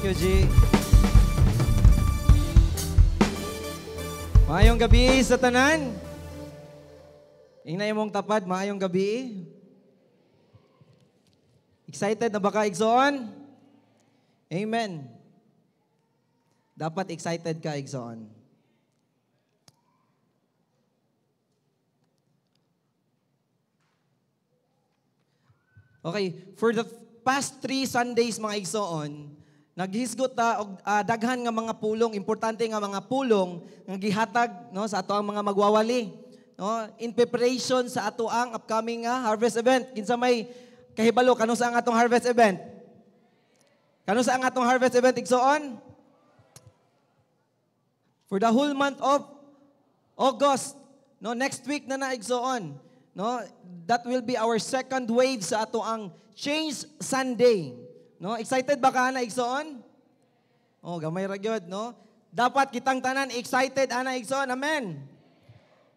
Thank you, G. Maayong gabi sa tanan. Ingna imong tapad, maayong gabi. Excited na ba ka, Igsoon? Amen. Dapat excited ka, Igsoon. Okay, for the past 3 Sundays, mga Igsoon, naghisgot ta og daghan nga mga pulong, importante nga mga pulong nga gihatag no sa ato ang mga magwawali, no, in preparation sa ato ang upcoming harvest event. Kinsa may kahibalo kano sa ang atong harvest event? Kano sa ang atong harvest event, Igsoon? For the whole month of August, no, next week na Igsoon, no, that will be our second wave sa ato ang Change Sunday. No, excited ba ka na, Igsoon? Oh, gamay ra gyud, no? Dapat kitang tanan excited ana, Igsoon. Amen.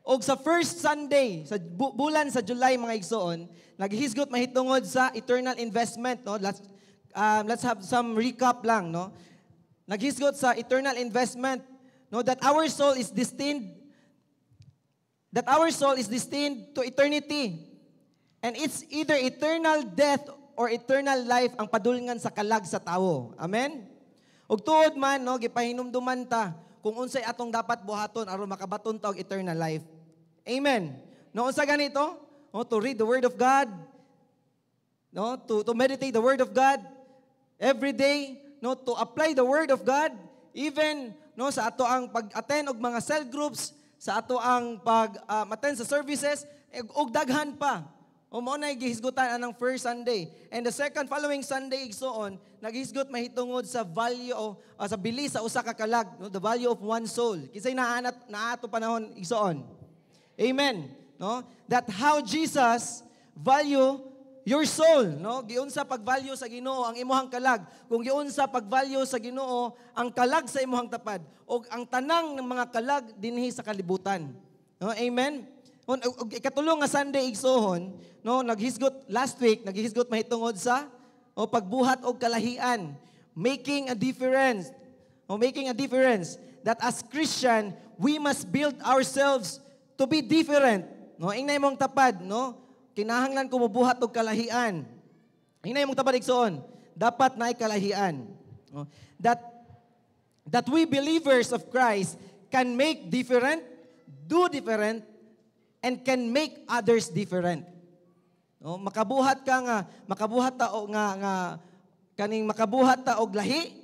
Og sa first Sunday sa bulan sa July, mga Igsoon, naghisgot mahitungod sa eternal investment, no? Let's have some recap lang, no? Naghisgot sa eternal investment, no, that our soul is destined to eternity. And it's either eternal death or eternal life ang padulngan sa kalag sa tao. Amen? Ug tuod man, no, gipahinumduman ta kung unsay atong dapat buhaton aron makabaton ta og eternal life. Amen. No, unsa ganito? No, to read the word of God, no, to meditate the word of God every day, no, to apply the word of God even no sa ato ang pag-attend og mga cell groups, sa ato ang pag-attend sa services og daghan pa. O mao na gihisgutan anang first Sunday. And the second following Sunday, Igsoon, naghisgot mahitungod sa value o sa bilis sa usa ka kalag, no? The value of one soul. Kisay naato panahon, Igsoon. Amen. No? That how Jesus value your soul, no? Giunsa pag-value sa Ginoo ang imuhang kalag, kung giunsa pag-value sa Ginoo ang kalag sa imuhang tapad o ang tanang ng mga kalag dinhi sa kalibutan. No? Amen. Ikatulong nga Sunday, Igsoon, no, last week naghisgot mahitungod sa pagbuhat og kalahian, making a difference. Making a difference that as Christian we must build ourselves to be different. No, ingnay mong tapad, no, kinahanglan ko mobuhat og kalahian. Ingnay mong tapad, Igsoon, dapat naay kalahian. No, that we believers of Christ can make different, do different, and can make others different. No, makabuhat ta og lahi,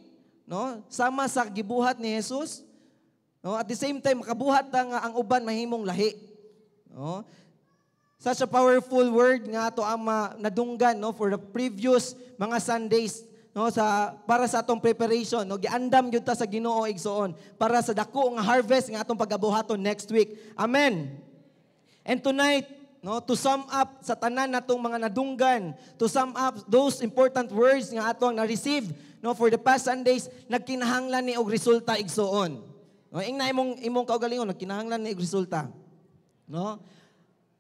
no, sama sa gibuhat ni Jesus. No, at the same time makabuhat ta nga ang uban mahimong lahi. No? Such a powerful word nga ato ang nadunggan, no, for the previous mga Sundays, no, para sa atong preparation, no, giandam gyud ta sa Ginoo, Igsoon, para sa dako nga harvest nga atong pagabuhaton next week. Amen. And tonight, no, to sum up sa tanan natong mga nadunggan, to sum up those important words nga ato ang na-receive, no, for the past Sundays, nagkinahanglan ni og resulta, Igsoon. No, ingna imong kaugalingon, nagkinahanglan ni og resulta. No?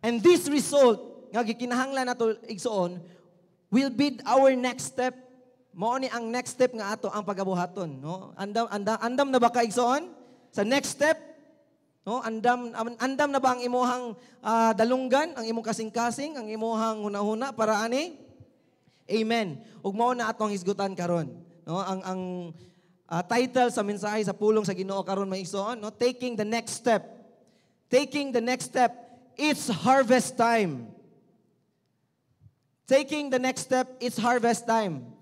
And this result nga gikinahanglan nato, Igsoon, will be our next step. Mao ni ang next step nga ato ang pagabuhaton, no? Andam na ba ka, Igsoon? Sa next step, no, andam na ba ang imuhang dalunggan, ang imong kasing-kasing, ang imuhang hunahuna para ani? Amen. Ug mao na atong hisgutan karon, no, ang title sa mensahe sa pulong sa Ginoo karon, mga Igsoon, no, taking the next step. Taking the next step. It's harvest time. Taking the next step, it's harvest time.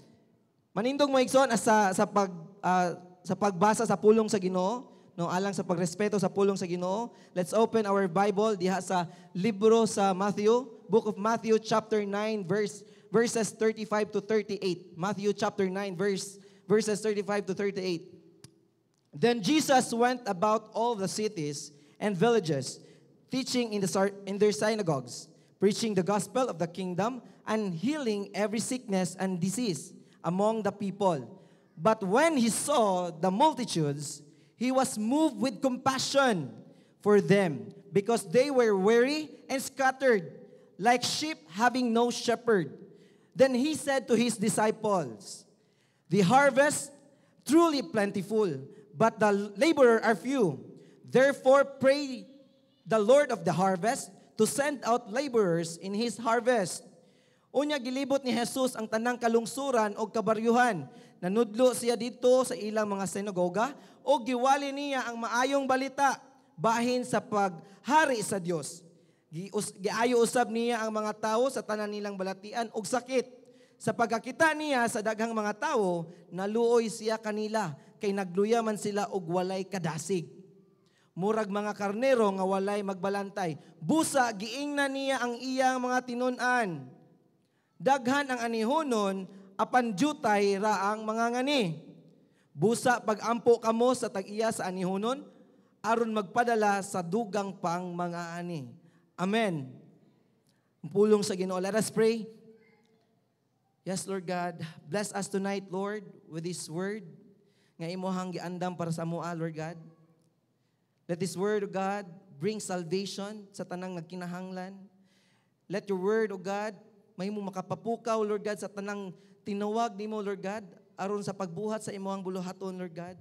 Manindong, mga Igsoon, sa pagbasa sa pulong sa Ginoo, no, alang sa pagrespeto sa pulong sa Ginoo. Let's open our Bible diha sa libro sa Matthew, Book of Matthew chapter 9 verses 35 to 38. Matthew chapter 9 verses 35 to 38. Then Jesus went about all the cities and villages, teaching in their synagogues, preaching the gospel of the kingdom and healing every sickness and disease among the people. But when he saw the multitudes, he was moved with compassion for them because they were weary and scattered, like sheep having no shepherd. Then he said to his disciples, "The harvest truly plentiful, but the laborer are few. Therefore pray the Lord of the harvest to send out laborers in His harvest. Unya gilibot ni Jesus ang tanang kalungsuran o kabaryuhan. Nanudlo siya dito sa ilang mga sinagoga o giwali niya ang maayong balita bahin sa paghari sa Dios. Giayo usab niya ang mga tao sa tanan nilang balatian og sakit. Sa pagkakita niya sa daghang mga tao, naluoy siya kanila, kay nagluya man sila og walay kadasig. Murag mga karnero nga walay magbalantay. Busa, giingna niya ang iyang mga tinun-an. Daghan ang anihonon, apan jutay ra ang mga ngani. Busa, pag-ampo kamo sa tag-iya sa anihonon, aron magpadala sa dugang pang mga ani. Amen. Pulong sa Ginoo. Let us pray. Yes, Lord God, bless us tonight, Lord, with this word. Nga imohang giandam para sa mua, Lord God. Let this word, O God, bring salvation sa tanang nagkinahanglan. Let your word, O God, mahimo makapapukaw, Lord God, sa tanang tinawag nimo, Lord God, aron sa pagbuhat sa imohang buluhaton, Lord God.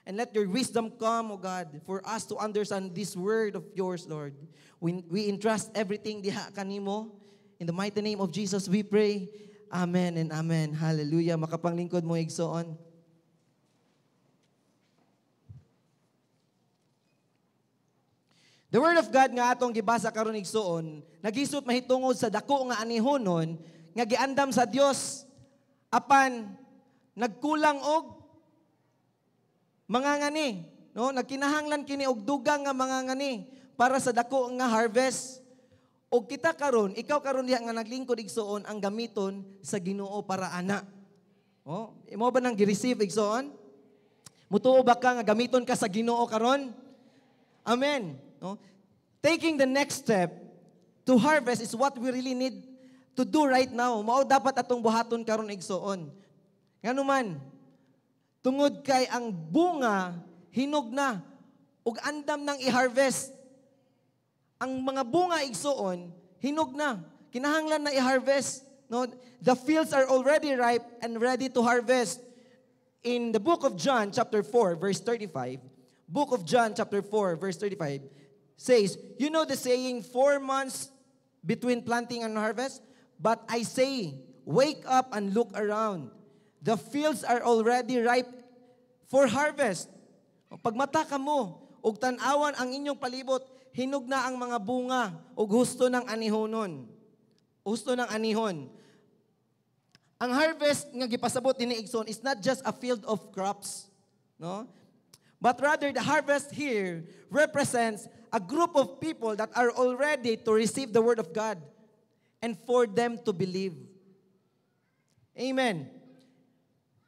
And let your wisdom come, O God, for us to understand this word of yours, Lord. We entrust everything diha kanimo. In the mighty name of Jesus, we pray. Amen and amen. Hallelujah. Makapanglingkod mo, igsoon. The word of God nga atong gibasa karon igsoon, nagisut mahitungod sa dako nga anihonon nga giandam sa Dios apan nagkulang og mga ngani, no? Nagkinahanglan kini og dugang nga mga ngani para sa dako nga harvest. O kita karon, ikaw karon diha nga naglingkod igsoon ang gamiton sa Ginoo para ana. Oh, imo ba nang gi-receive igsoon? Mutuo ba ka nga gamiton ka sa Ginoo karon? Amen. No? Taking the next step to harvest is what we really need to do right now. Mao dapat atong buhaton karon igsoon. Nganuman, tungod kay ang bunga hinog na ug andam nang i-harvest. Ang mga bunga igsoon, hinog na. Kinahanglan na i-harvest. No? The fields are already ripe and ready to harvest. In the book of John, chapter 4, verse 35, book of John, chapter 4, verse 35, says, you know the saying, 4 months between planting and harvest? But I say, wake up and look around. The fields are already ripe for harvest. Pagmata ka mo, ug tan-awan ang inyong palibot, hinog na ang mga bunga o gusto ng anihonon. Gusto ng anihon. Ang harvest nga gipasabot ni igsoon is not just a field of crops, no? But rather the harvest here represents a group of people that are all ready to receive the word of God and for them to believe. Amen.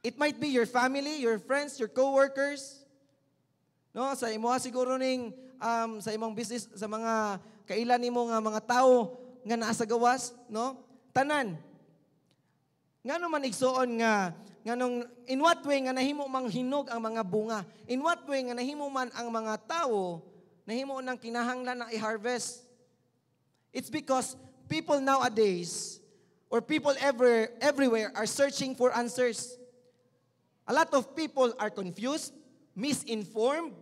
It might be your family, your friends, your co-workers, no? Sa imo siguro ning sa imong business, sa mga kailan nimo nga mga tao nga naa sa gawas, no? Tanan. Ngano man igsuon nga nganong in what way nga nahimo mang hinog ang mga bunga? In what way nga nahimo man ang mga tao nahimo nang kinahanglan na i-harvest? It's because people nowadays or people everywhere are searching for answers. A lot of people are confused, misinformed.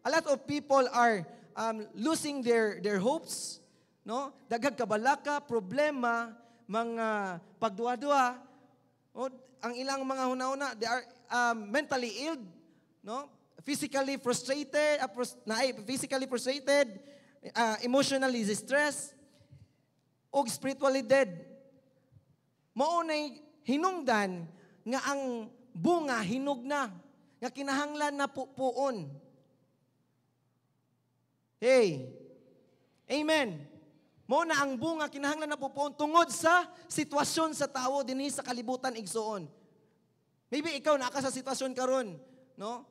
A lot of people are losing their hopes, no? Daghang kabalaka, problema, mga pagduwa-duwa, no? Ang ilang mga huna-huna, they are mentally ill, no? Physically frustrated, emotionally distressed, o spiritually dead. Mao nay hinungdan nga ang bunga hinog na, nga kinahanglan na puon. Hey, amen. Mo na ang bunga kinahanglan na pupuon tungod sa sitwasyon sa tao dinhi sa kalibutan igsuon. Maybe ikaw naa ka sa sitwasyon karon, no?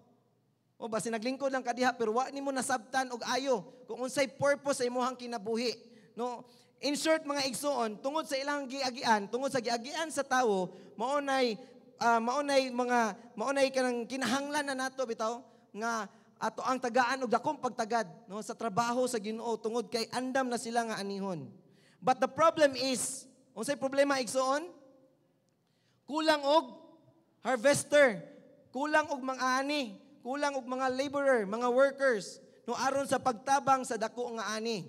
O basi naglingkod lang ka diha pero wa nimo nasabtan og ayo kung unsay purpose sa imong kinabuhi, no? In short mga igsuon, tungod sa ilang giagian, tungod sa giagian sa tao, maunay kanang kinahanglan na nato bitaw nga ato ang tagaan og dakong pagtagad, no, sa trabaho sa Ginoo tungod kay andam na sila nga anihon. But the problem is, unsay problema igsoon? Kulang og harvester, kulang og mga ani, kulang og mga laborer, mga workers, no aron sa pagtabang sa dako nga ani.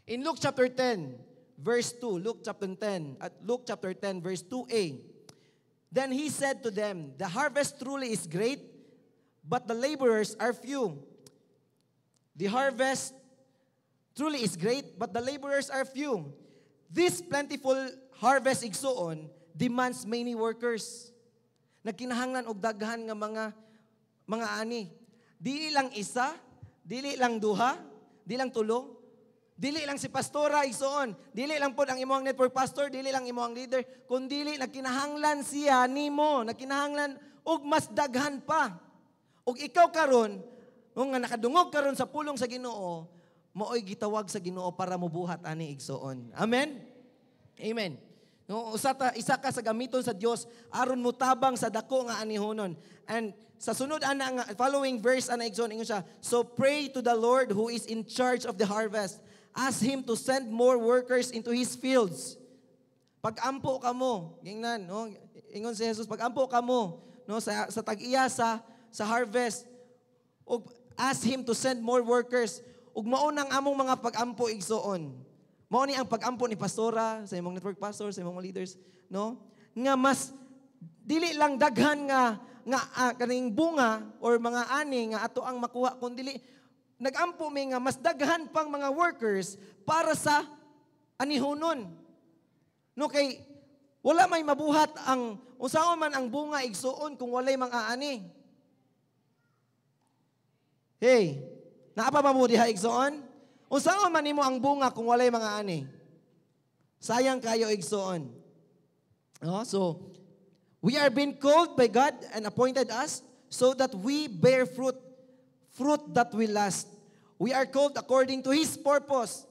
In Luke chapter 10, verse 2, Luke chapter 10 verse 2a. Then he said to them, the harvest truly is great, but the laborers are few. The harvest truly is great, but the laborers are few. This plentiful harvest igsoon demands many workers. Nagkinahanglan og daghan nga mga ani. Dili lang isa, dili lang duha, dili lang tulo, dili lang si pastora igsoon, dili lang pod ang imong network pastor, dili lang imong leader, kundi nagkinahanglan siya nimo, nagkinahanglan og mas daghan pa. Og ikaw karon, nga nakadungog karon sa pulong sa Ginoo, maoy gitawag sa Ginoo para mobuhat ani igsoon. Amen. Amen. No, isa ka sa gamiton sa Dios aron mutabang sa dako nga anihonon. And sa sunod ana nga following verse ana igsoon ingon siya, so pray to the Lord who is in charge of the harvest. Ask him to send more workers into his fields. Pag-ampo kamo, gingnan, no? Ingon si Jesus, pag-ampo kamo, no, sa tag-iya sa harvest. Og ask him to send more workers. Ug mao nang among mga pag-ampo igsoon. Mao ni ang pag-ampo ni pastora, sa imong network pastor, sa imong leaders, no? Nga mas dili lang daghan nga kaning bunga or mga ani nga ato ang makuha, kundi nag-ampo mi nga mas daghan pang mga workers para sa anihonon. No, kay wala may mabuhat ang unsaon man ang bunga igsuon kung walay mga ani. Hey, naapa ba mo diha igsuon? Unsaon man nimo ang bunga kung walay mga ani? Sayang kayo igsuon. No? So, we are being called by God and appointed us so that we bear fruit that will last. We are called according to His purpose.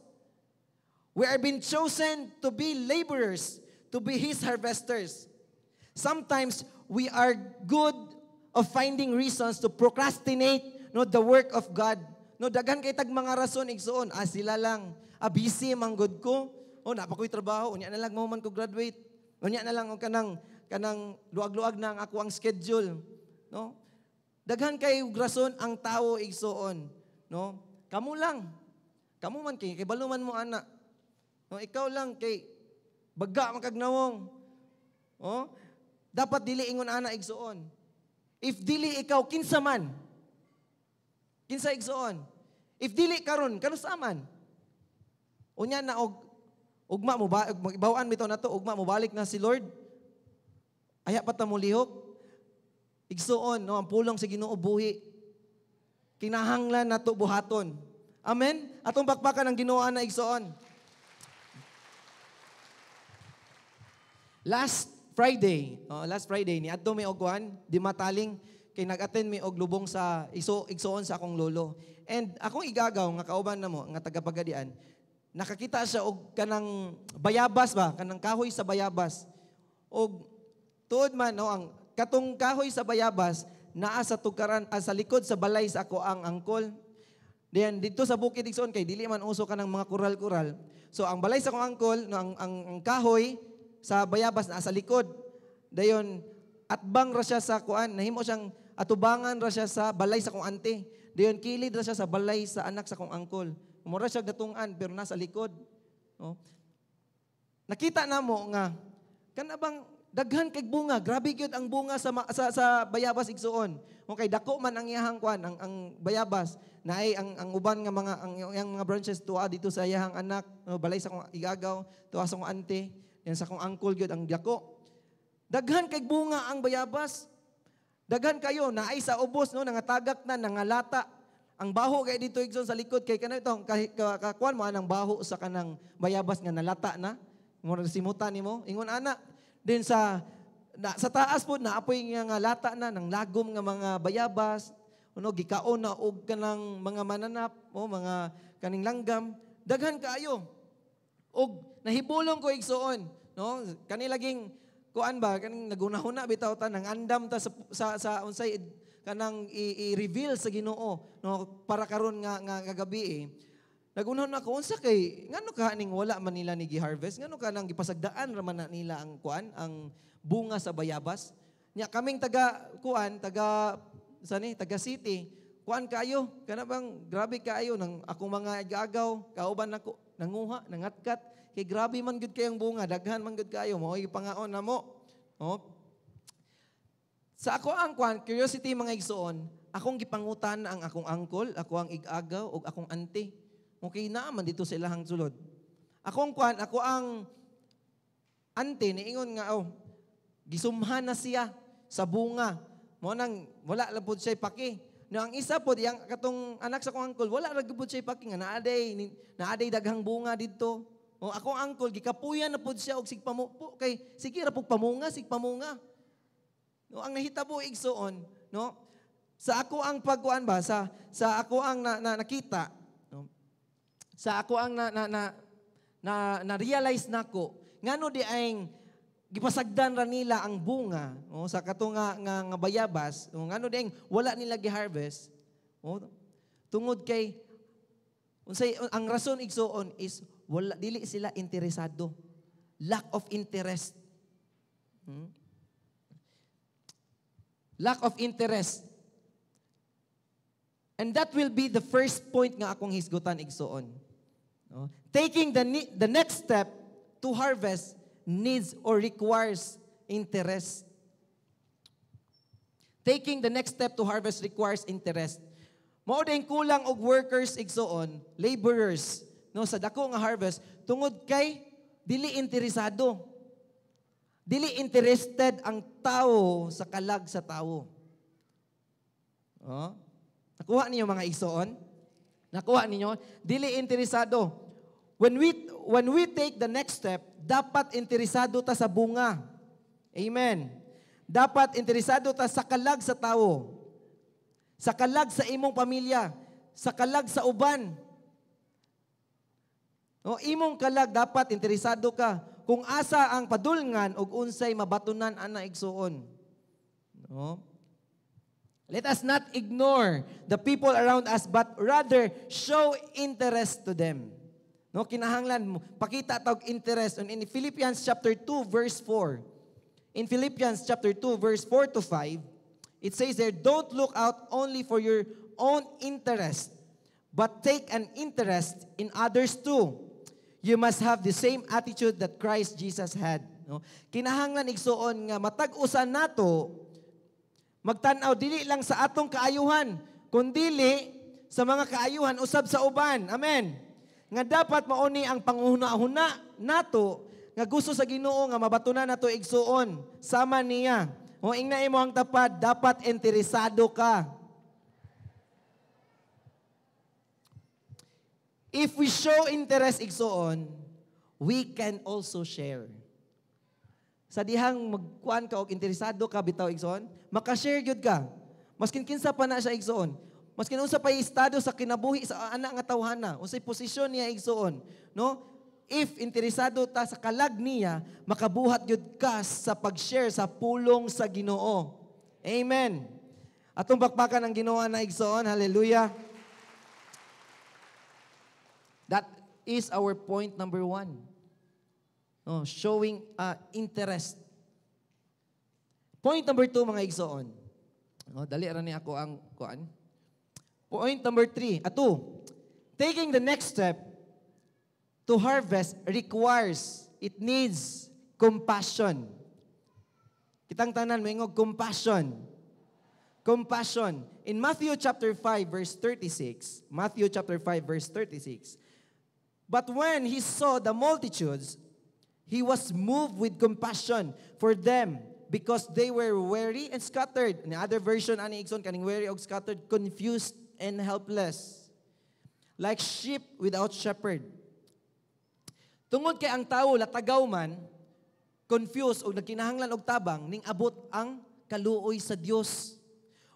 We are being chosen to be laborers, to be His harvesters. Sometimes we are good of finding reasons to procrastinate the work of God. No, daghan kay tag mga rason igsuon. Sila lang. Busy manggod ko. Napakoy trabaho. Unya na lang mo man ko graduate. Unya na lang kanang luag-luag na ang ako ang schedule. No? Daghan kay rason ang tao igsuon. No? Kamu lang. Kamu man kay baluman mo ana. No, ikaw lang kay baga makagnawong. Dapat dili ingon ana igsuon. If dili ikaw kinsa man. Kinsa igsuon. If dili karon kanusa man. Unya na ugma mo ba ibawaan bitaw nato ugma mo balik na si Lord. Aya pa ta mo lihok. Igsuon no ang pulong sa Ginoo buhi. Kinahanglan nato buhaton. Amen. Atong bakbakan ang Ginoo na igsuon. Last Friday ni adto mi og kuan di mataling kay nag-attend mi og lubong sa igsuon sa akong lolo. And akong igagaw nga kauban namo nga tagapagadian, nakakita siya og kanang bayabas ba, kanang kahoy sa bayabas. Og tuod man no ang katong kahoy sa bayabas naa sa tukaran sa likod sa balay sa ako ang angkol. Then dito sa bukid igsoon kay dili man uso kanang mga kural-kural. So ang balay sa akong angkol no ang kahoy sa bayabas naa sa likod. Dayon atbang ra siya sa kuan, nahimo siyang atubangan ra siya sa balay sa akong ante. Dayon kilid ra siya sa balay sa anak sa akong angkol. Mura siya gatungan pero nasa likod. No? Nakita namo nga kanabang daghan kay bunga, grabe gyud ang bunga sa bayabas igsuon. Okay, dako man ang iyahang kuan, ang bayabas, naay ang uban nga ang mga branches tuwa dito sa iyahang anak, no, balay sa akong igagaw, tuwa sa akong ante, yan sa akong angkol gyud ang dako. Daghan kay bunga ang bayabas. Daghan kayo naay sa ubos no nangatagak na nangalata. Ang baho kay dito igsoon sa likod kay kanang itong kakuan mo anang baho sa kanang bayabas nga nalata na. Mura simutan nimo, ingon ana. Then sa taas po naapoy nga lata na ng lagom nga mga bayabas, gikaon na og kanang mga mananap, mga kaning langgam, daghan kaayo. Og nahibulong ko igsuon, no? Kani laging kuan ba kaning nagunahuna bitaw ta nang andam ta sa unsay kanang i-reveal sa Ginoo, no? Para karon nga gabi nagunahon ako unsa kay ngano ka ning wala man nila ni gi-harvest, ngano ka nang gipasagdaan ra man na nila ang kuan, ang bunga sa bayabas. Nya kaming taga taga city. Kuan kayo, kana bang grabe kayo nang akong mga igagaw, kauban nako nanguha, nangatkat. Kay grabe man gud kayong bunga, daghan man gud kayo, mao pangaon namo. Oh. Sa ako ang kuan, curiosity mga igsoon, akong gipangutan ang akong uncle, ako ang igagaw ug akong auntie. Okay naman dito sa ilahang sulod. Akong kuan, ako ang auntie niingon nga gisumhan na siya sa bunga. Mo nang wala lang pud siya paki. No ang isa pod yang katong anak sa akong uncle, wala ra gud siya paki nga naaday daghang bunga didto. O akong uncle gikapuyan na pud siya og sigpamupo kay sige ra pug pamunga, sigpamunga. No ang nahitabo igsoon, no? Sa ako ang pagkuan ba sa ako ang nakita, no? Sa ako ang na realize nako ngano di ay gipasagdan ra nila ang bunga sa kato nga bayabas ngano di wala nila gi-harvest tungod kay unsay ang rason igsoon is wala dili sila interesado, lack of interest. Lack of interest. And that will be the first point nga akong hisgutan igsoon. Taking the next step to harvest needs or requires interest. Taking the next step to harvest requires interest. Mao din kulang og workers igsoon, laborers, no, sa dako nga harvest tungod kay dili interesado. Dili interested ang tao sa kalag sa tao. Nakuha ninyo mga igsoon? Nakuha ninyo? Dili interesado. When we take the next step, dapat interesado ta sa bunga. Amen. Dapat interesado ta sa kalag sa tao. Sa kalag sa imong pamilya. Sa kalag sa uban. No, imong kalag dapat interesado ka kung asa ang padulngan ug unsay mabatunan ana igsuon. No? Let us not ignore the people around us but rather show interest to them. No, kinahanglan mo pakita tawag interest in Philippians chapter 2 verse 4. In Philippians chapter 2 verse 4 to 5, it says there, don't look out only for your own interest, but take an interest in others too. You must have the same attitude that Christ Jesus had. No? Kinahanglan igsuon nga matag-usan nato magtan-aw dili lang sa atong kaayuhan, kundi sa mga kaayuhan usab sa uban. Amen. Nga dapat mauni ang panghuna-huna nato nga gusto sa Ginoo nga mabatunan nato igsuon sama niya. O ingna imo ang tapad, dapat interesado ka. If we show interest igsoon, we can also share. Sa dihang magkuan ka og interesado ka bitaw igsoon, maka-share gyud ka. Maskin kinsa pa na siya igsoon. Maskin unsa pa estado sa kinabuhi sa anak nga tawhana, unsay posisyon niya igsoon, no? If interesado ta sa kalag niya, makabuhat gyud ka sa pag-share sa pulong sa Ginoo. Amen. Atong bakbakan ang Ginoo na igsoon. Hallelujah. That is our point number 1. Showing interest. Point number 2, mga igsoon. Dali ra ni ako ang kuan. Point number 3. Taking the next step to harvest requires, it needs compassion. Kitang tanan moingog compassion. Compassion. In Matthew chapter 5 verse 36, Matthew chapter 5 verse 36, but when he saw the multitudes, he was moved with compassion for them because they were weary and scattered. In the other version, ani igsoon kaning weary og scattered, confused and helpless, like sheep without shepherd. Tungod kay ang tawo latagaw man, confused o nagkinahanglan og tabang ning abot ang kaluoy sa Dios.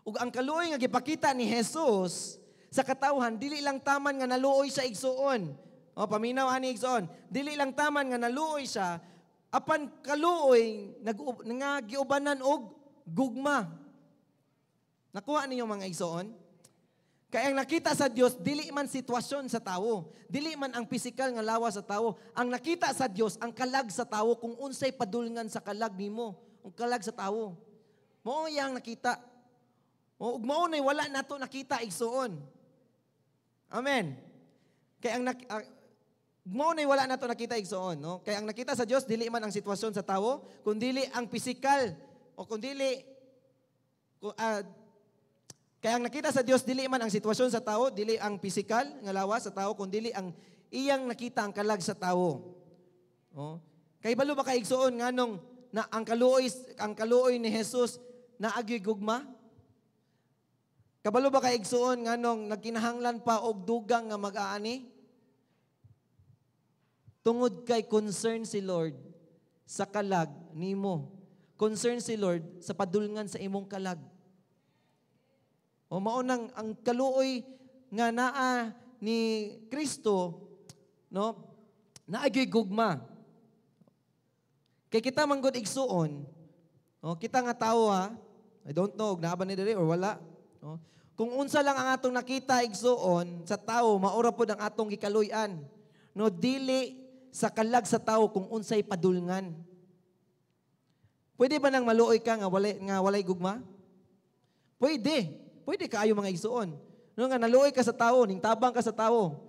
Ug ang kaluoy nga gipakita ni Jesus sa katawhan dili lang taman nga naluoy sa igsuon. Paminaw ani igsoon, dili lang taman nga naluoy siya, apan kaluoy nga giubanan og gugma. Nakuha ninyo mga igsoon? Kaya ang nakita sa Dios dili man sitwasyon sa tawo, dili man ang pisikal nga lawas sa tawo. Ang nakita sa Dios ang kalag sa tawo kung unsay padulngan sa kalag nimo, ang kalag sa tawo. Mao yang nakita. O ug mao nay wala nato nakita igsuon. Amen. Kay ang mao nay wala nato nakita igsuon, no? Kay ang nakita sa Dios dili man ang sitwasyon sa tawo, kundi ang pisikal o kundi kay ang nakita sa Dios dili man ang sitwasyon sa tawo, dili ang pisikal nga lawas sa tawo, kundi ang iyang nakita ang kalag sa tawo. Oh. Kay balo ba kay igsuon nganong na ang kaluoy ni Jesus naagyoy gugma? Kabalo ba kay igsuon nganong nagkinahanglan pa og dugang nga mag-aani? Tungod kay concern si Lord sa kalag nimo. Concern si Lord sa padulngan sa imong kalag. O mao nang ang kaluoy nga naa ni Kristo, no? Naagyoy gugma. Kay kita manggod igsuon, no? Kita nga tawo ha, I don't know, naaban ni diri or wala, no? Kung unsa lang ang atong nakita igsuon sa tawo, maura pod ang atong gikaluy-an. No, dili sa kalag sa tawo kung unsay padulngan. Pwede ba nang maluoy ka nga walay gugma? Pwede. Pwede kaayo mga igsuon. No nga naluoy ka sa tawo, ning tabang ka sa tawo.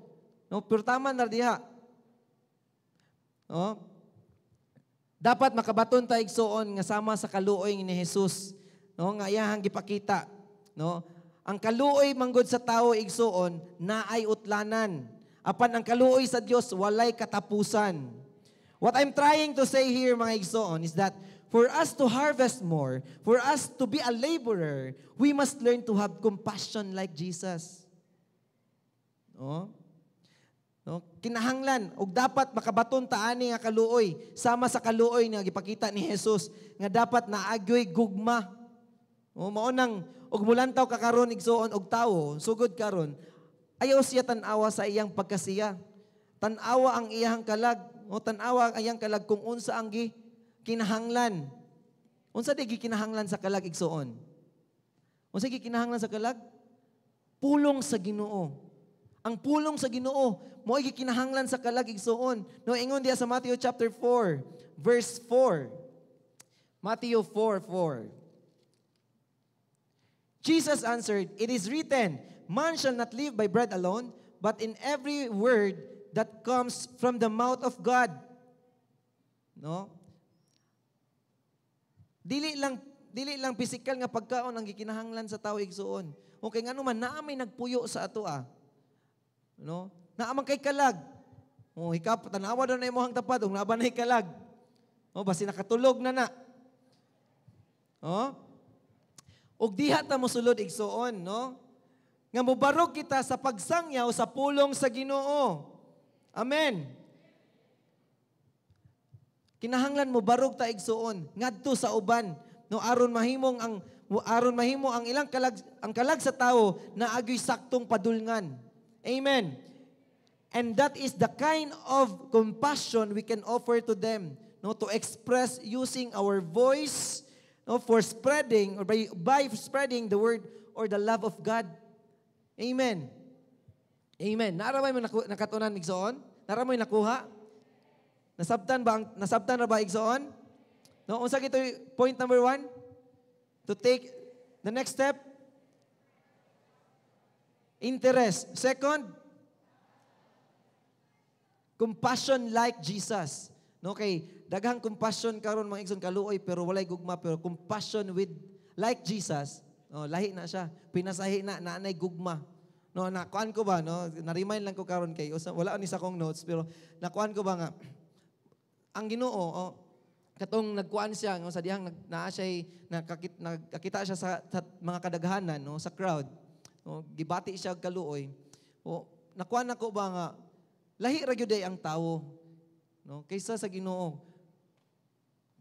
No, pero tama na diha. No? Dapat makabaton ta igsuon nga sama sa kaluoy ni Jesus. No, nga iyahang gipakita, no? Ang kaluoy manggod sa tawo igsuon naay utlanan. Apan ang kaluoy sa Dios walay katapusan. What I'm trying to say here mga igsuon is that for us to harvest more, for us to be a laborer, we must learn to have compassion like Jesus. No? No? Kinahanglan ug dapat makabaton ta ani nga kaluoy sama sa kaluoy nga gipakita ni Jesus nga dapat naagyoy gugma. O mao nang ug mulantaw ka karon igsuon og tawo sugod karon ayaw siya tan-awa sa iyang pagkasiya. Tan-awa ang iyang kalag, o tan-awa ang iyang kalag kung unsa ang kinahanglan. Unsa di kinahanglan sa kalag igsuon? Unsa kinahanglan sa kalag? Pulong sa Ginoo. Ang pulong sa Ginoo mao kinahanglan sa kalag igsuon. No ingon diha sa Matthew chapter 4, verse 4. Matthew 4:4. Jesus answered, "It is written, man shall not live by bread alone, but in every word that comes from the mouth of God." No? Dili lang physical nga pagkaon ang gikinahanglan sa tawo igsuon. Okay ngano man naa may nagpuyo sa ato No? Naa man kay kalag. Oh, hikap tanawa daw na imong tapad ug naban nay kalag. Oh, basi nakatulog na. Oh? Ug diha ta mosulod igsuon, no? Nga mobarog kita sa pagsangyaw sa pulong sa Ginoo. Amen. Kinahanglan mo barog ta igsuon ngadto sa uban, no aron mahimo ang ilang kalag sa tawo na agoy saktong padulngan. Amen. And that is the kind of compassion we can offer to them, no, to express using our voice, no, for spreading or by spreading the word or the love of God. Amen. Amen. Naramay mo nakatunan igsoon? Naramay nakuha? Nasabtan na ba igsoon? No, unsa gito point number 1? To take the next step? Interest. Second, compassion like Jesus. No, kay daghang compassion karon mga igsoon kaluoy pero walay gugma, pero compassion with like Jesus. No, lahi na siya. Pinasahi na naanay gugma. No, nakuan ko ba, no? Na-remind lang ko karon kay wala ni sa kong notes pero nakuan ko ba nga ang Ginoo, katong nagkuan siya, no, sa dihang nakakita siya sa mga kadaghanan, no, sa crowd. No, gibati siya kaluoy. O nakuan nako ba nga lahi ra gyud ang tawo, no, kaysa sa Ginoo.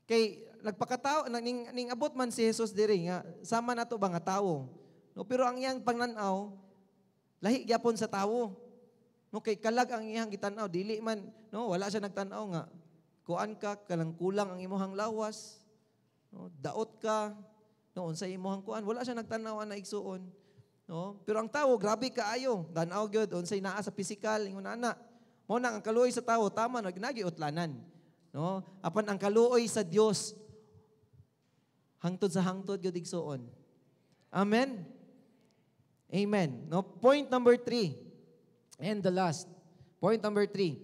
Kay nagpakatawo ning abot man si Jesus diri nga sama nato ba nga tawo. No, pero ang iyang pagnan-aw lahi gyapon sa tawo. No, kay kalag ang iyang gitan-aw, dili man, no, wala siya nagtan-aw nga kuan ka kalang kulang ang imong lawas. No, daot ka, no, unsay imong kuan, wala siya nagtan-aw na igsuon. No, pero ang tawo grabe kaayo, dan-aw gyud unsay naa sa physical ingon ana. Mao nang ang kaluoy sa tawo tama na ginagi utlanan. No, apan ang kaluoy sa Dios Hangtod sa hangtod gyud igsuon. Amen. Amen. No, point number 3. And the last. Point number 3.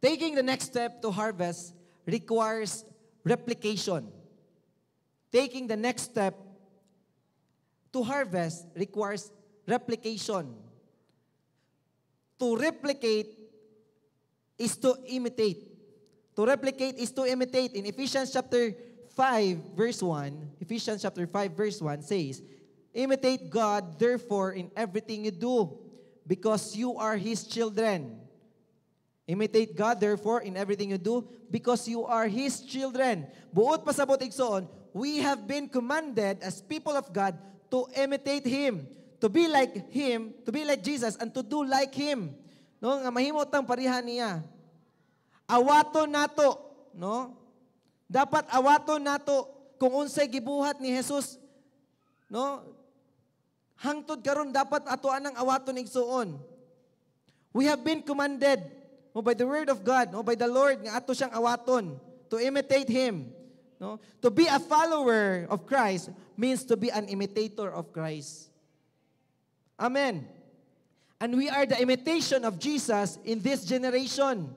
Taking the next step to harvest requires replication. Taking the next step to harvest requires replication. To replicate is to imitate. To replicate is to imitate. In Ephesians chapter 5 verse 1, Ephesians chapter 5 verse 1 says, imitate God, therefore, in everything you do, because you are His children. Imitate God, therefore, in everything you do, because you are His children. Buot pasabot igsoon, we have been commanded as people of God to imitate Him, to be like Him, to be like Jesus, and to do like Him. No, nga mahimot ang parihan niya. Awaton nato, no? Dapat awaton nato kung unsay gibuhat ni Jesus, no? Hangtod karon dapat ato anang awaton igsuon. We have been commanded by the word of God, by the Lord nga ato siyang awaton to imitate Him. No? To be a follower of Christ means to be an imitator of Christ. Amen. And we are the imitation of Jesus in this generation.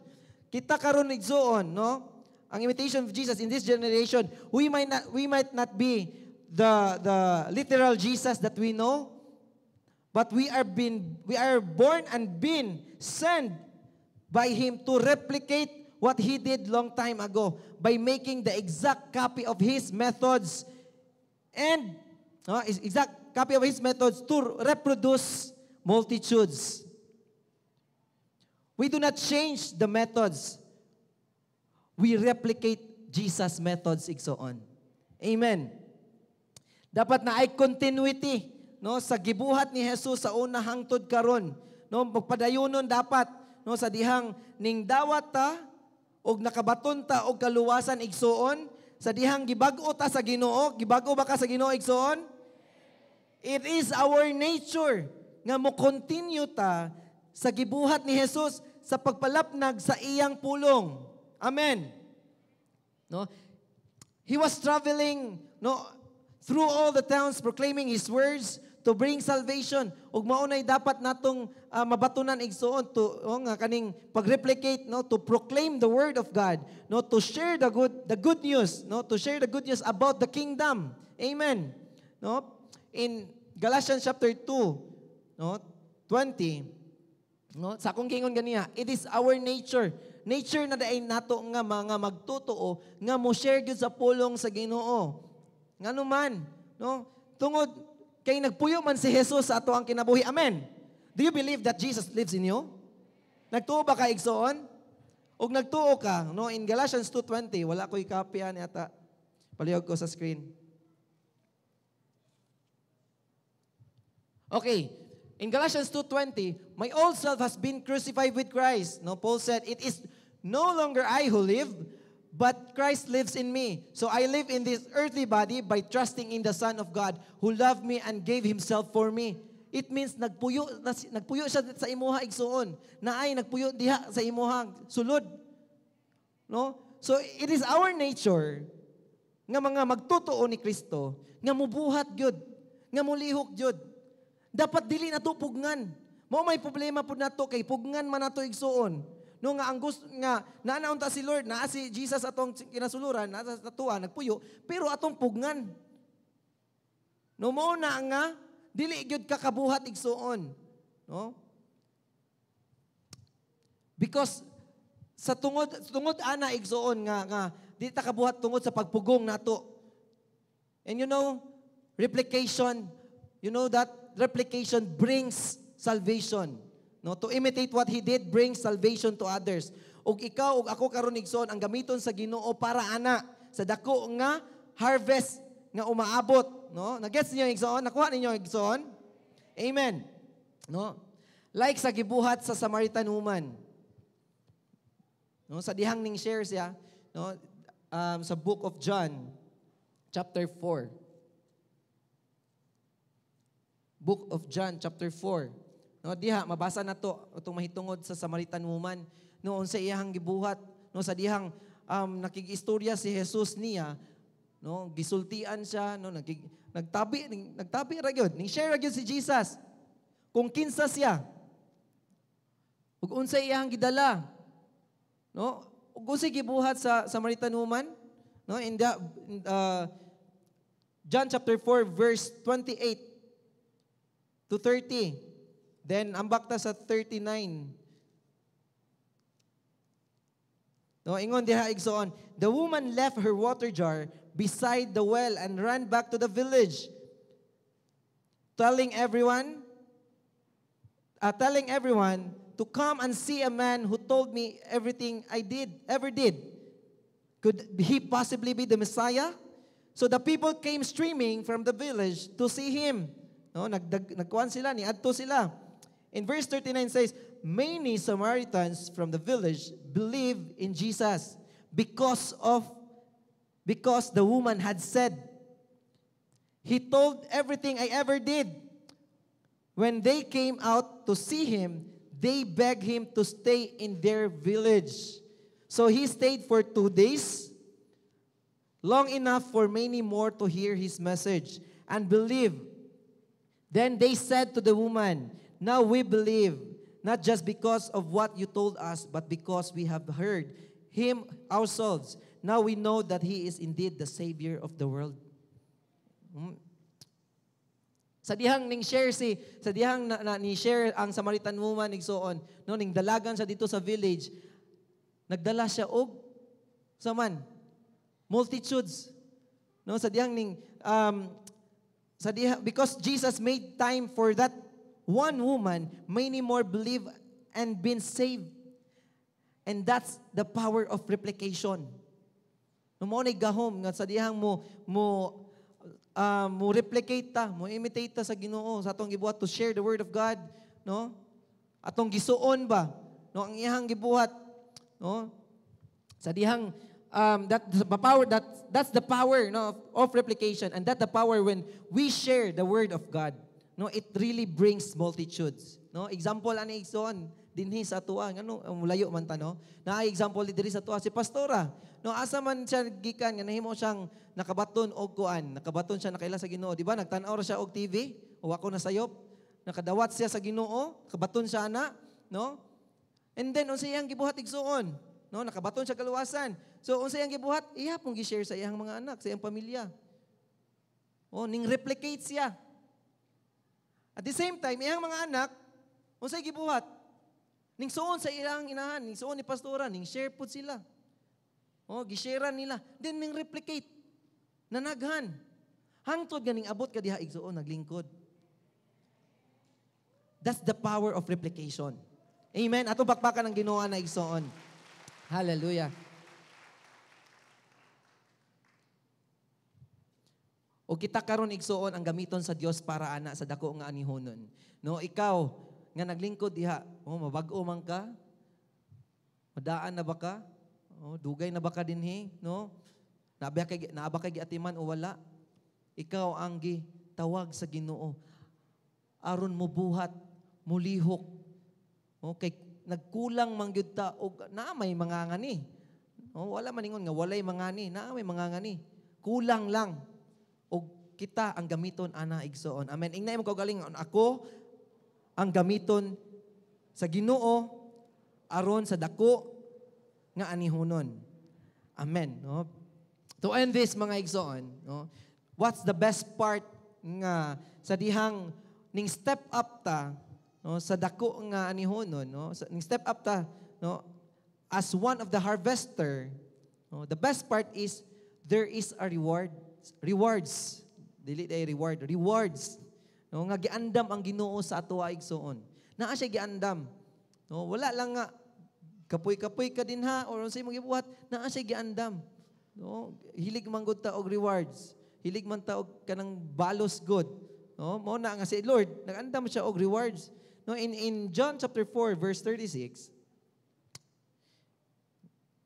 Kita karon igsuon, no? Ang imitation of Jesus in this generation, we might not be the literal Jesus that we know, but we are born and been sent by Him to replicate what He did long time ago by making the exact copy of His methods and exact copy of His methods to reproduce multitudes. We do not change the methods. We replicate Jesus' methods igsoon. Amen. Dapat na ay continuity, no, sa gibuhat ni Jesus sa una hangtod karon. No, magpadayonon dapat, no, sa dihang ning dawat ta og nakabaton ta og kaluwasan igsuon, sa dihang gibag-o ta sa Ginoo, gibag-o ba ka sa Ginoo igsuon? It is our nature nga mo continue ta sa gibuhat ni Jesus sa pagpalapnag sa iyang pulong. Amen. No? He was traveling, no, through all the towns proclaiming His words to bring salvation. Ug maunay dapat natong mabatunan igsuon to nga kaning pagreplicate, no, to proclaim the word of God, no, to share the good news, no, to share the good news about the kingdom. Amen. No? In Galatians chapter 2, no, 20, no, sa akong gingon ganiya, it is our nature na daay nato nga mga magtotoo nga mo share gyud sa pulong sa Ginoo. Ngano man, no? Tungod kay nagpuyo man si Jesus sa ato ang kinabuhi. Amen. Do you believe that Jesus lives in you? Nagtuo ba ka igsoon? Og nagtuo ka, no, in Galatians 2:20, wala ko'y kopya ni ata. Palihog ko sa screen. Okay. In Galatians 2:20, my old self has been crucified with Christ. No, Paul said, it is no longer I who live, but Christ lives in me. So I live in this earthly body by trusting in the Son of God who loved me and gave Himself for me. It means nagpuyo siya sa imuha igsuon. Naay nagpuyo diha sa imuha sulod. No? So it is our nature nga mga magtotoo ni Kristo nga mubuhat gyud, nga mulihok gyud. Dapat dili nato pugnan. Mao may problema pud nato kay pugnan man nato igsuon. No nga ang gusto nga naanaon ta si Lord, naa si Jesus atong kinasuluran, naa sa tuwa nagpuyo, pero atong pugnan. No mao na nga dili gyud kakabuhat igsuon. No? Because sa tungod ana igsuon nga dili ta kabuhat tungod sa pagpugong nato. And you know, replication, you know that replication brings salvation. No, to imitate what He did brings salvation to others. Ug ikaw ug ako karon igsoon ang gamiton sa Ginoo para ana sa dako nga harvest nga umaabot, no? Nagets niyo igsoon? Nakuha ninyo igsoon? Amen. No? Like sa gibuhat sa Samaritan woman. No, sa dihang ning share siya, no, sa book of John chapter 4. Book of John chapter 4. No, diha mabasa nato utong mahitungod sa Samaritan woman noon sa iyang gibuhat, no, sa dihang nakigistorya si Jesus niya no, gisultian siya, no, nagtabi ra gyud, ning share ra gyud si Jesus kung kinsa siya. Ug unsay iyang gidala, no? Ug unsay gibuhat sa Samaritan woman, no? In John chapter 4 verse 28 to 30. Then ambak ta sa 39. No, ingon diha igsoon, the woman left her water jar beside the well and ran back to the village, telling everyone to come and see a man who told me everything I ever did. Could he possibly be the Messiah? So the people came streaming from the village to see him. No, nagkuan sila, niadto sila. In verse 39 says, many Samaritans from the village believed in Jesus because the woman had said, he told everything I ever did. When they came out to see him, they begged him to stay in their village. So he stayed for 2 days, long enough for many more to hear his message and believe. Then they said to the woman, now we believe, not just because of what you told us, but because we have heard him ourselves. Now we know that he is indeed the Savior of the world. Sa dihang ning share ni share ang Samaritan woman igsoon, no, ning dalagan sa dito sa village, nagdala siya og multitudes. No, sa dihang ning because Jesus made time for that one woman, many more believe and been saved. And that's the power of replication. No mo ni gahom nga sa dihang mo replicate ta, mo imitate ta sa Ginoo sa atong gibuhat to share the word of God, no? Atong gisuon ba, no, ang iyang gibuhat, no? Sa dihang that's the power, no, of replication, and that's the power when we share the word of God. No, it really brings multitudes. No, example ani igsoon dinhi sa atuwa ngano layo man ta, no. Na example diri sa atuwa si pastora. No, asa man siya gikan nga nahimo siyang nakabaton og kuan, nakabaton siya nakaila sa Ginoo, di ba? Nagtan-aw ra siya og TV, o ako na sayop, nakadawat siya sa Ginoo, kabaton siya ana, no? And then unsa iyang gibuhat igsuon? No, nakabaton siya kaluwasan. So unsa iyang gibuhat? Iya pong gi-share sa iyang mga anak, sa iyang pamilya. Oh, ning replicate siya. At the same time, iyang mga anak, unsay gibuhat? Ning suon sa ilang inahan, ning suon ni pastora, ning share pud sila. Oh, gisharean nila. Then ning replicate. Nanaghan. Hangtod ganing abot ka diha igsuon naglingkod. That's the power of replication. Amen. Ato bakbakan ang Ginoo na igsuon. Hallelujah. O kita karon igsuon ang gamiton sa Dios para ana sa dako nga anihonon. No, ikaw nga naglingkod diha, mabag-o man ka? Madaan na ba ka? Dugay na ba ka dinhi, no? Naaba kay giatiman o wala? Ikaw ang gitawag sa Ginoo aron mo buhat, mulihok. Okay, nagkulang man gyud ta og naa may mangangani. Wala man ingon nga walay mangani, naa may mangangani. Kulang lang. Og kita ang gamiton ana igsoon. Amen. Ingnay mo kaugaling ako ang gamiton sa Ginoo aron sa dako nga anihonon. Amen. No? To end this mga igsoon, no? What's the best part nga sa dihang ning step up ta, no, sa dako nga anihonon, no? Ning step up ta, no, as one of the harvester, no, the best part is there is a rewards. Dili day rewards. No, nga giandam ang Ginoo sa ato igsoon. Naa siya giandam. No, wala lang nga kapoy-kapoy ka din ha, or unsay mo gibuhat, naa siya giandam. No, hilig man gud ta og rewards. Hilig man ta og kanang balos good. No, mo na nga si Lord, nagandam siya og rewards. No, in John chapter 4 verse 36.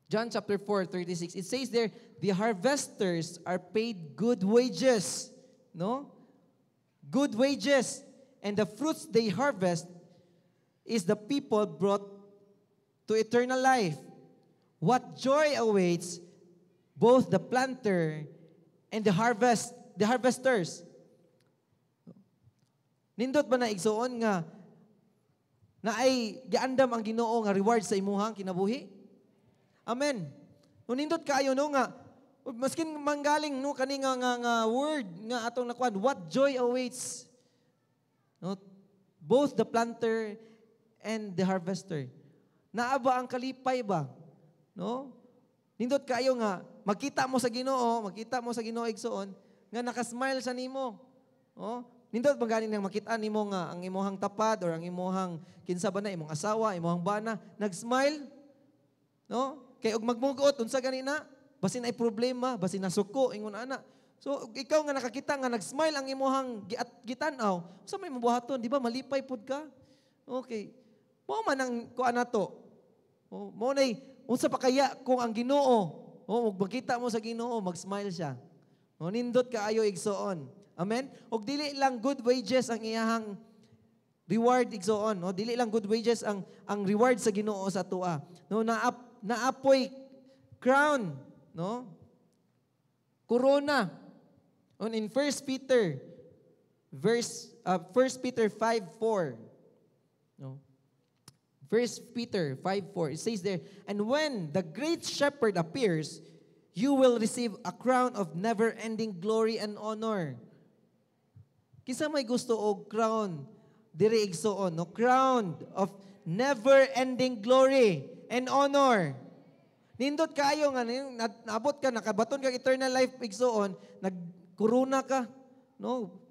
John chapter 4:36, it says there, the harvesters are paid good wages. No? Good wages. And the fruits they harvest is the people brought to eternal life. What joy awaits both the planter and the harvesters. Nindot ba na igsuon nga na ay giandam ang Ginoo nga reward sa imuhang kinabuhi? Amen. No nindot kaayo no nga maskin manggaling no kani nga word nga atong nakuan, what joy awaits. No, both the planter and the harvester. Naa ba ang kalipay ba? No? Nindot kaayo nga makita mo sa Ginoo igsuon nga nakasmile sa nimo. Oh, nindot ba ganing nang makita nimo nga ang imong tapad or ang imong kinsa ba na imong asawa, imong bana nag-smile? No? Kay og magmugot unsa ganina? Basin ay problema, basin nasuko ingon ana. So ikaw nga nakakita nga nag-smile ang imong gitan-aw, unsa may mabuhaton, di ba malipay pud ka? Okay. Mo man ang kuan nato. Mo nay unsa pa kaya kung ang Ginoo, magmakita mo sa Ginoo, mag-smile siya. Nindot kaayo igsuon. Amen. Og dili lang good wages ang iyahang reward igsuon, no? Dili lang good wages ang reward sa Ginoo sa tua. No, naapoy crown, no? Corona. In 1 Peter 5:4. No. 1 Peter 5:4. It says there, "And when the great shepherd appears, you will receive a crown of never-ending glory and honor." Kinsa may gusto og crown diri igsuon, no? Crown of never-ending glory and honor. Nindot kaayo nga naabot ka nakabaton ka eternal life igsuon, nagkorona ka, no?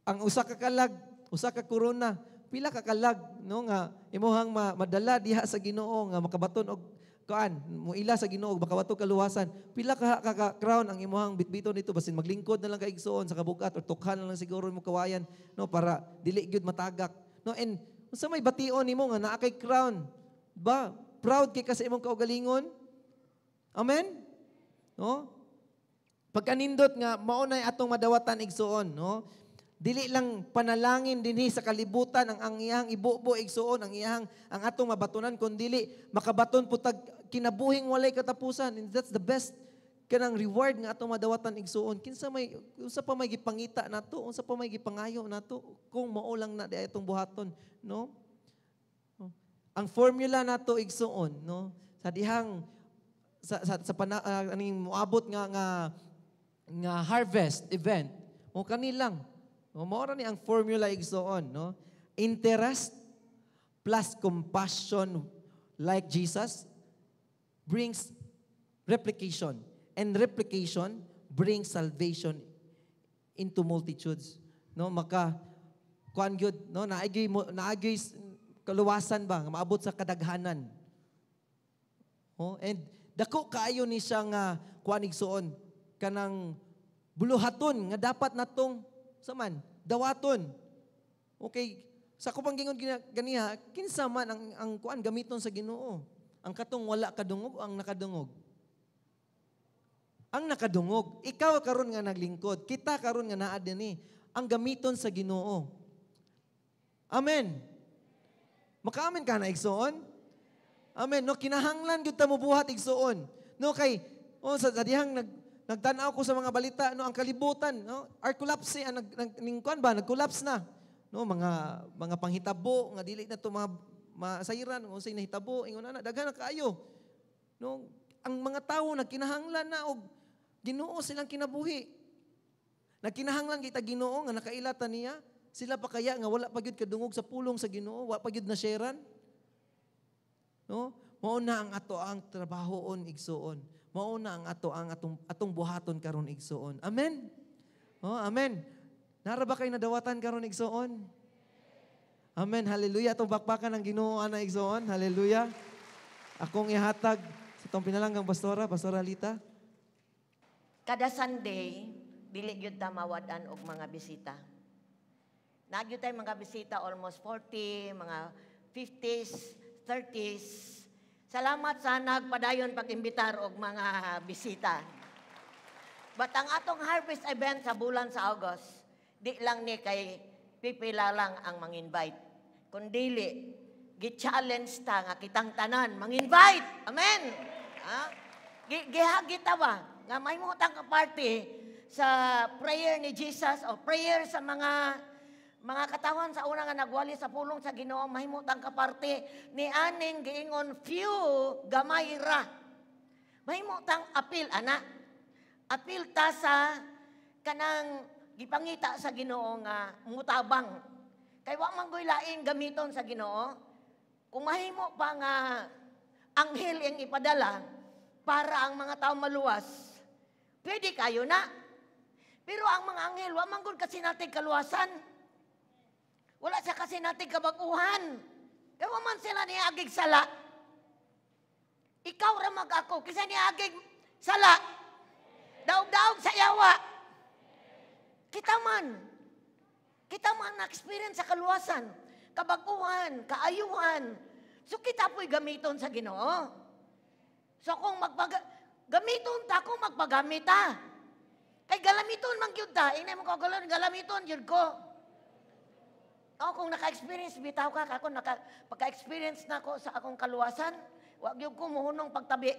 Ang usa ka corona, pila ka kalag, no, nga imuhang madala diha sa Ginoo nga makabaton og kuan, muila sa Ginoo makabaton kaluwasan. Pila ka crown ang imuhang bitbiton dito basin maglingkod na lang ka igsuon sa kabugat or tukhan na lang siguro mo kawayan, no, para dili gyud matagak. No, and unsa may bation nimo nga naa kay crown? Ba, proud kay ka sa imong kaugalingon? Amen? No? Pagkanindot nga mao nay atong madawatan igsuon, no? Dili lang panalangin dinhi sa kalibutan ang iyang ibubo igsuon, ang atong mabatunan kundi dili makabaton putag kinabuhing walay katapusan. And that's the best kanang reward nga atong madawatan igsuon. Unsa pa may gipangita nato, unsa pa may gipangayo nato kung mao lang na di atong buhaton, no? Ang formula nato igsuon, no, sa dihang aning moabot nga harvest event, o kanilang mao ra ni ang formula igsuon, no? Interest plus compassion like Jesus brings replication, and replication brings salvation into multitudes, no? Maka kuan gyud, no, naagi kaluwasan ba nga maabot sa kadaghanan. And dako kaayo ni siya nga kuan igsuon kanang buluhaton nga dapat natong saman dawaton. Okay, sa ko panggingon ganiha, kinsa man ang kuan gamiton sa Ginoo? Ang katong wala kadungog o ang nakadungog? Ang nakadungog. Ikaw karon nga naglingkod, kita karon nga naa dinhi, ang gamiton sa Ginoo. Amen. Makaamen ka na igsuon? Amen. No, kinahanglan gyud ta mo buhat igsuon. No, kay sa dihang nagtanaw ko sa mga balita, no, ang kalibutan, no, collapse ningkuan ba nag-collapse na. No, mga panghitabo nga dili na to mga masayran unsay nahitabo ingon ana daghan na kaayo. No, ang mga tawo nagkinahanglan na og Ginoo silang kinabuhi. Nagkinahanglan kita Ginoo nga nakailatan niya. Sila pa kaya nga wala pa gyud kadungog sa pulong sa Ginoo, wa pa gyud na sharean? No? Mao na ang ato ang trabahoon igsuon. Mao na ang atong buhaton karon igsuon. Amen. Oh, amen. Nara ba kay nadawatan karon igsuon? Amen. Hallelujah. Atong bakbakan ang Ginoo ana igsuon. Hallelujah. Akong ihatag sa tong pinalanggang pastora, Pastora Lita. Kada Sunday, dili gyud ta mawadan og mga bisita. Nagyo tayo mga bisita, almost 40, mga 50s, 30s. Salamat sa nagpadayon pag-imbitar og mga bisita. But ang atong harvest event sa bulan sa August, di lang ni kay pipila lang ang mang-invite. Kundili, gi-challenge ta nga kitang tanan, mang-invite. Amen! Gihagit ta ba? nga mahimutang ka party sa prayer ni Jesus o prayer sa mga katawan sa una nga nagwali sa pulong sa Ginoo, mahimutang ka party ni aning giingon few gamay ra. Mahimutang apil ana. Apil ta sa kanang gipangita sa Ginoo nga mutabang. Kay wa man goy lain gamiton sa Ginoo. Kung mahimo pa nga anghel ang ipadala para ang mga tao maluwas, pwede kayo na. Pero ang mga anghel, wa man gud kasi natin kaluwasan. Wala siya kasi natin kabaguhan. Kaya wa man sila niagig sala. Ikaw ra mag-ako, kisa niagig sala. Daog-daog sa yawa. Kita man na-experience sa kaluwasan, kabaguhan, kaayuhan. So kita po'y gamiton sa Ginoo. So kung gamiton ta, kung magpagamit ta. Kay galamiton man gyud ta, inay mo ko galamiton gyud ko. O kung naka-experience bitaw ka, ako pagka-experience na ko sa akong kaluwasan, wag gyud ko muhunong pagtabi.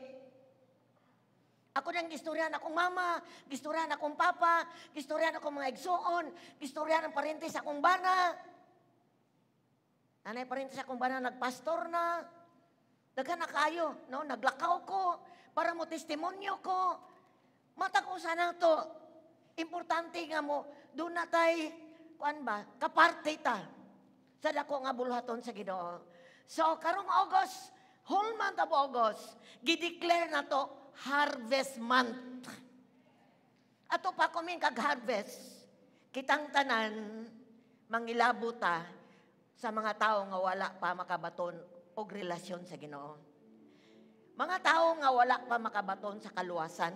Ako nang gistoryahan akong mama, gistoryahan akong papa, gistoryahan akong mga igsoon, gistoryahan ang parentes akong bana. Nanay parentes akong bana nagpastor na. Daghan na kayo, no? Naglakaw ko para mo testimonyo ko. Matag usa na to. Importante nga mo doon na tay kuan ba? Kaparte ta. Sa dako nga bulhaton sa Ginoo. So karong August, whole month of August, gideclare na to harvest month. Ato pa kumin kag harvest. Kitang tanan mangilabo ta sa mga tao nga wala pa makabaton og relasyon sa Ginoo. Mga tao nga wala pa makabaton sa kaluwasan.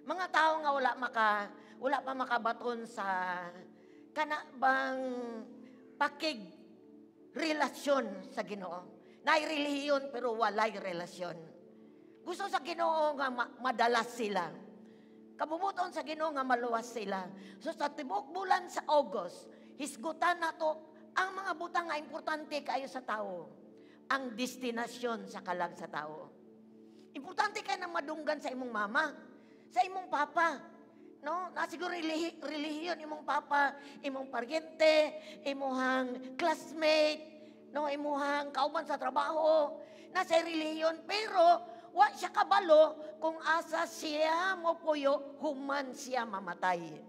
Mga tao nga wala pa makabaton sa kanabang pakig relasyon sa Ginoo. Nay relihiyon pero walay relasyon. Gusto sa Ginoo nga madalas sila. Kabubuton sa Ginoo nga maluwas sila. So sa tibok bulan sa August, hisgutan nato ang mga butang nga importante kayo sa tao. Ang destinasyon sa kalag sa tao. Importante kayo na madunggan sa imong mama, sa imong papa. No? Na siguro relihiyon imong papa, imong paryente, imuhang classmate, no, imuhang kauban sa trabaho, nasa relihiyon, pero wa siya kabalo kung asa siya mo puyo, human siya mamatay.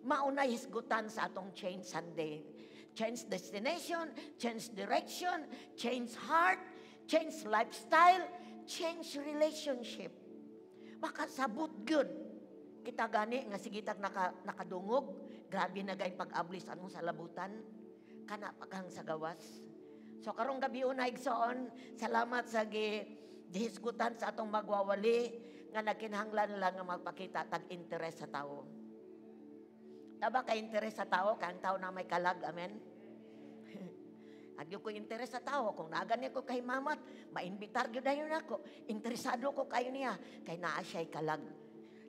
Maunay hisgutan sa atong Change Sunday. Change destination, change direction, change heart, change lifestyle, change relationship. Makasabot good. Kita gani nga sigitag nakadungog, grabe na gay pag-ablis anong sa labutan, kana paghang sa gawas. So karong gabi una igsoon, salamat sa gihisgutan sa atong magwawali nga nagkinahanglan lang nga magpakita tag interes sa tao. Taba ka interes sa tao, kang tao na may kalag, amen? Agyo ko interes sa tao, kung naagani ko kay mamat, maimbitar gyud dayon ako. Interesado ko kayo niya, kay naa siya'y kalag.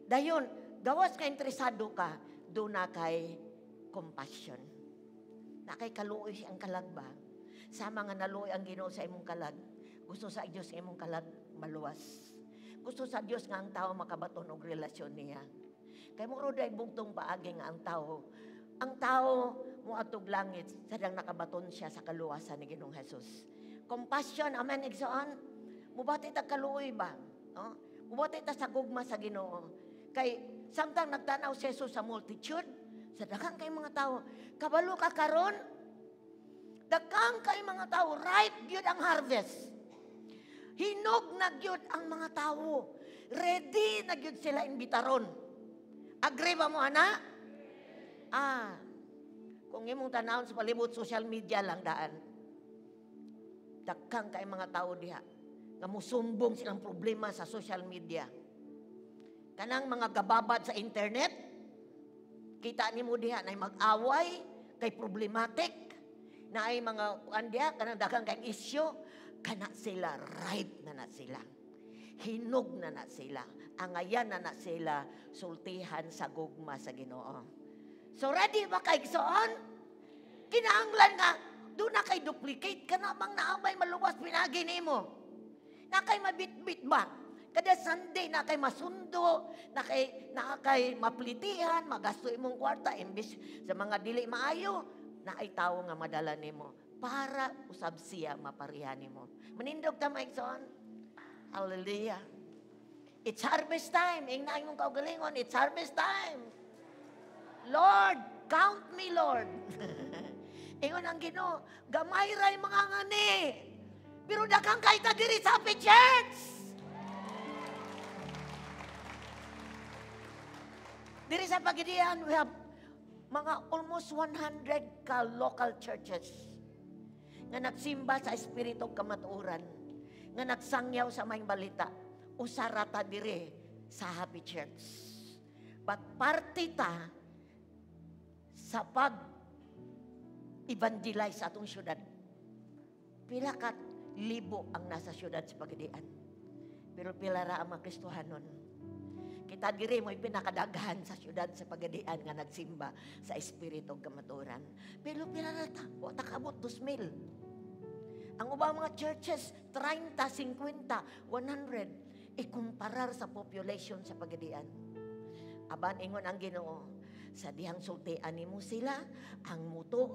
Dayon, gawas ka interesado ka, do na kay compassion. Na kay kaluoy siyang kalag ba? Sama nga naluoy ang Ginoo sa imong kalag. Gusto sa Dios nga imong kalag maluwas. Gusto sa Dios nga ang tao makabaton og relasyon niya. Kay mo roday bugtong paagi nga ang tao mo atog langit sadang nakabaton siya sa kaluwasan ni Ginoong Hesus. Compassion, amen, igsoon. Mubati ta kaluoy ba? No? Mubati ta sa gugma sa Ginoo. Kay samtang nagtanaw si Jesus sa multitude, sa daghang kay mga tao, kabalo ka karon, daghang kay mga tao, ripe gyud ang harvest. Hinog na gyud ang mga tao. Ready na gyud sila imbitaron. Agree ba mo, ana? Kung imong tanawon sa palibot, social media lang daan. Daghang kay mga tao diha nga musumbong silang problema sa social media. Kanang mga gababad sa internet, kita nimo diha na mag-away, kay problematic, na ay mga kuan diha, kanang daghang kay issue, kana sila, ripe na sila. Hinog na sila. Angayan na sila, sultihan sa gugma sa Ginoo. So ready ba kay igsoon? Kinahanglan nga, doon na kay duplicate ka na bang naabay maluwas pinagi nimo. Na kay mabitbit ba? Kada Sunday na kay masundo, na kay maplitihan, magasto imong kwarta imbis sa mga dili maayo, na ay tawo nga madala nimo para usab siya maparihan nimo. Manindog ta maigsoon. Hallelujah. It's harvest time. Ingna imong kaugalingon, it's harvest time. Lord, count me, Lord. Ingon ang Ginoo, gamay ray mga ngani. Pero daghang kay ta diri sa Happy Church. Diri sa Pagadian, we have mga almost 100 ka local churches nga nagsimba sa espiritu kamatuoran, nga nagsangyaw sa maayong balita, usarata diri sa Happy Church. But parte ta sa pag-evangelize sa atong syudad. Pila ka libo ang nasa syudad sa Pagadian. Pero pila ra ang mga Kristohanon. Kita diri mo'y pinakadaghan sa syudad sa Pagadian nga nagsimba sa espiritu kamatuoran. Pero pila ra ta, wa ta kabot 2,000. Ang ubang mga churches 30, 50, 100 ikumparar sa population sa Pagadian. Aban ingon ang Ginoo, sa dihang sultian nimo sila, ang mutuo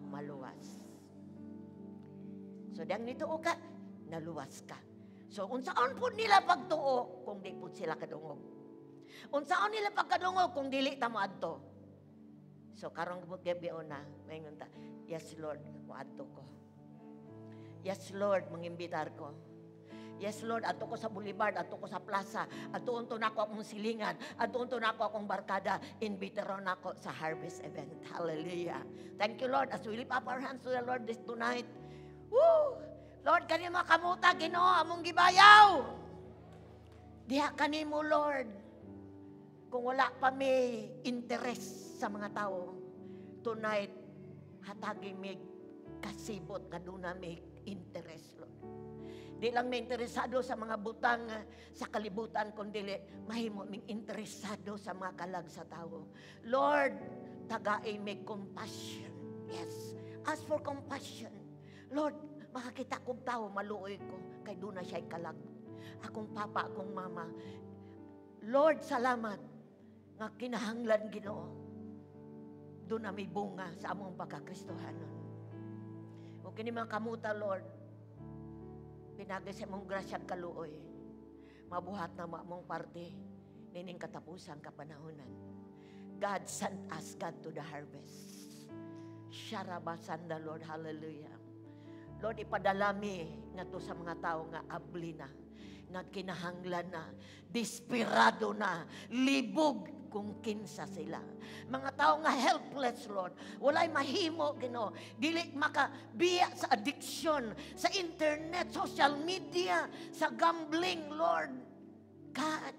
maluwas. So dihang nituo ka, naluwas ka. So unsaon po nila pagtuo kung di po sila kadungog? Unsaon nila pagkadungog kung dili ta moadto? So karong gabi na, maingon ta, yes Lord, moadto ko. Yes Lord, mangimbitar ko. Yes, Lord, ato ko sa boulevard, ato ko sa plaza, atuon to nako akong silingan, atuon to nako akong barkada, inbitaron nako sa harvest event. Hallelujah. Thank you, Lord, as we lift up our hands to the Lord this tonight. Woo! Lord, kanimo makamuta, Ginoo, among gibayaw. Diha kanimo, Lord, kung wala pa may interest sa mga tao, tonight, hatagi may kasibot nga doon na may interest, Lord. Di lang may interesado sa mga butang sa kalibutan, kundi mahimo ming interesado sa mga kalag sa tao. Lord, tagai may compassion. Yes, ask for compassion. Lord, makakita kong tao, maluoy ko, kay doon na siya'y kalag. Akong papa, akong mama. Lord, salamat nga kinahanglan, Ginoo. Doon na may bunga sa among pagkakristohanon. O kini mga kamuta, Lord, pinagay sa mong grasyang kaluoy, mabuhat na mong parte, nining katapusan kapanahonan. God sent us, God, to the harvest. Sharabasanda, Lord, hallelujah. Lord, ipadalami nga to sa mga tao nga abli na, nga kinahanglan na, desperado na, libog kung kinsa sila. Mga tao nga helpless, Lord. Walay mahimo, Ginoo. Dili makabiya sa addiction, sa internet, social media, sa gambling, Lord. God,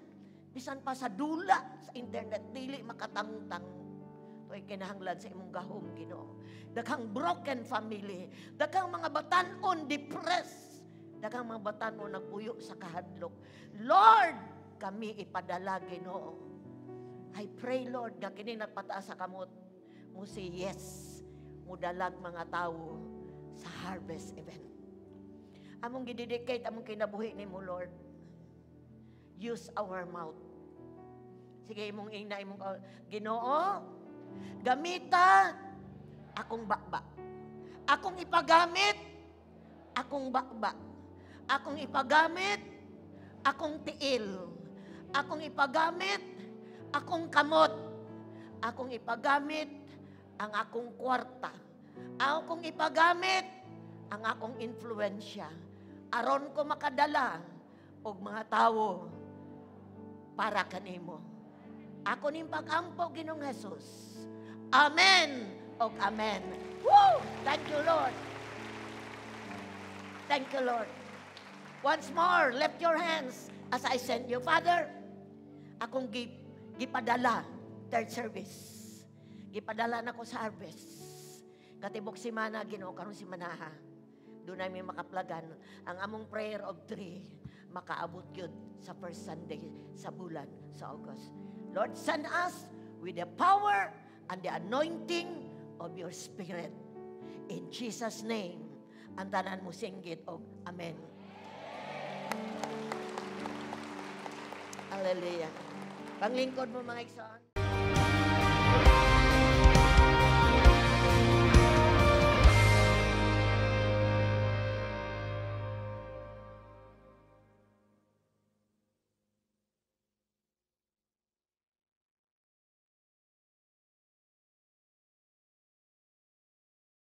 bisan pa sa dula sa internet, dili makatangtang. Ito'y kinahanglan sa imong gahom, Ginoo. Daghang broken family, daghang mga batanon depressed, daghang mga batanon nagpuyo sa kahadlok. Lord, kami ipadala, Ginoo. I pray, Lord, nga kini nagpataas sa kamot mo si yes, mudalag mga tao sa harvest event. Among gidedicate, among kinabuhi ni mo, Lord. Use our mouth. Sige, imong ina, imong Ginoo, gamita akong bakba. Akong ipagamit, akong bakba. Akong ipagamit, akong tiil. Akong ipagamit, akong kamot. Akong ipagamit ang akong kwarta. Akong ipagamit ang akong influensya. Aron ko makadala og mga tao para kanimo. Ako ning pag-ampo, Ginoong Jesus. Amen og amen. Woo! Thank you, Lord. Thank you, Lord. Once more, lift your hands as I send you. Father, akong gipadala, third service. Gipadala na ko sa harvest. Katibok si Mana, Ginoo, karon si Manaha. Doon namin makaplagan ang among prayer of 3, makaabot yun sa first Sunday sa bulan sa August. Lord, send us with the power and the anointing of your Spirit. In Jesus' name, ang tanan mo singgit og amen. Hallelujah. Panglingkod mo mga igsoon.